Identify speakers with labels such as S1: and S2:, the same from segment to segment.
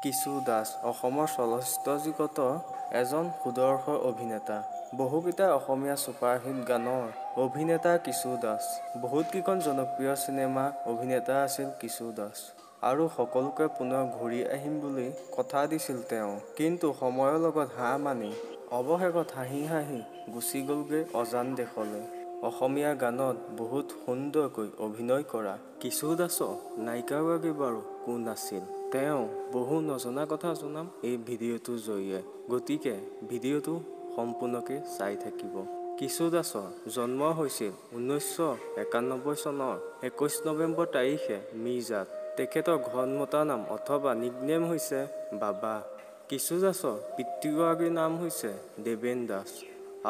S1: কিশু দাস অসমৰ চলচ্চিত্ৰ জগতৰ এজন সুদৰ্শ অভিনেতা। বহুকেইটা অসমীয়া ছুপাৰহিট গানৰ অভিনেতা কিশু দাস। বহুতকেইখন জনপ্ৰিয় চিনেমা অভিনেতা আছিল কিশু দাস। আৰু সকলোকে পুনৰ ঘূৰি আহিম বুলি কথা দিছিল তেওঁ। কিন্তু সময়ৰ লগত হাঁ মানি অৱশেষত হাঁহি হাঁহি গুচি গ'লগৈ অজান দেশলৈ। অসমীয়া গানত বহুত সুন্দৰকৈ অভিনয় কৰা কিশু দাসৰ নায়িকাগৰাকী বাৰু কোন আছিল? তেওঁ বহু নজনা কথা জনাম এই ভিডিঅ'টোৰ জৰিয়ে। গতিকে ভিডিঅ'টো সম্পূৰ্ণকৈ চাই থাকিব। কিশু দাসৰ জন্ম হৈছিল 1991 চনৰ 21 নৱেম্বৰ তাৰিখে মিৰ্জাত। তেখেতৰ ঘৰত মতা নাম অথবা নিকনেম হৈছে বাবা। কিশু দাসৰ পিতৃগৰাকীৰ নাম হৈছে দেৱেন দাস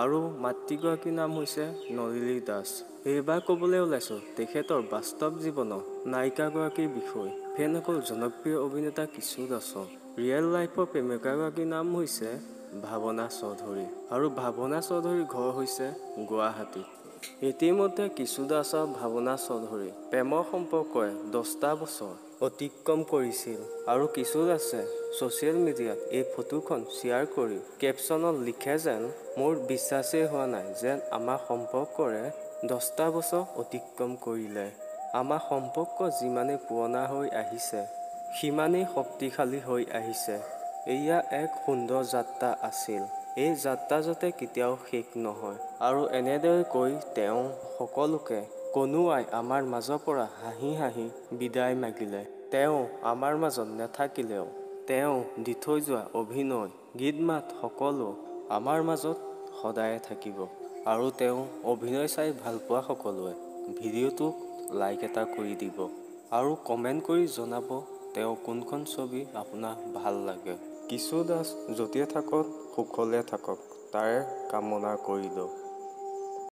S1: আৰু মাতৃগৰাকীৰ নাম হৈছে নলিনী দাস। এইবাৰ ক'বলৈ ওলাইছোঁ তেখেতৰ বাস্তৱ জীৱনৰ নায়িকাগৰাকীৰ বিষয়ে। ফেনসকল জনপ্ৰিয় অভিনেতা কিশু দাসৰ ৰিয়েল লাইফৰ প্ৰেমিকাগৰাকীৰ নাম হৈছে ভাৱনা চৌধুৰী আৰু ভাৱনা চৌধুৰীৰ ঘৰ হৈছে গুৱাহাটীত। ইতিমধ্যে কিশু দাস আৰু ভাৱনা চৌধুৰী প্ৰেমৰ সম্পৰ্কৰে 10টা বছৰ অতিক্ৰম কৰিছিল আৰু কিশু দাসে ছ'চিয়েল মিডিয়াত এই ফটোখন শ্বেয়াৰ কৰি কেপশ্যনত লিখে যেন মোৰ বিশ্বাসেই হোৱা নাই যেন আমাৰ সম্পৰ্কৰে 10টা বছৰ অতিক্ৰম কৰিলে। আমাৰ সম্পৰ্ক যিমানেই পুৰণা হৈ আহিছে সিমানেই শক্তিশালী হৈ আহিছে। এয়া এক সুন্দৰ যাত্ৰা আছিল। এই যাত্ৰা যাতে কেতিয়াও শেষ নহয়। আৰু এনেদৰে কৈ তেওঁ সকলোকে কনুৱাই আমাৰ মাজৰ পৰা হাঁহি হাঁহি বিদায় মাগিলে। তেওঁ আমাৰ মাজত নাথাকিলেও তেওঁ দি থৈ যোৱা অভিনয় গীত মাত সকলো আমাৰ মাজত সদায়ে থাকিব। আৰু তেওঁ অভিনয় চাই ভাল পোৱা সকলোৱে ভিডিঅ'টোক লাইক এটা কৰি দিব আৰু কমেণ্ট কৰি জনাব তেওঁ কোনখন ছবি আপোনাৰ ভাল লাগে। কিশু দাস য'তে থাকক সুখলে থাকক তাৰে কামনা কৰিলোঁ।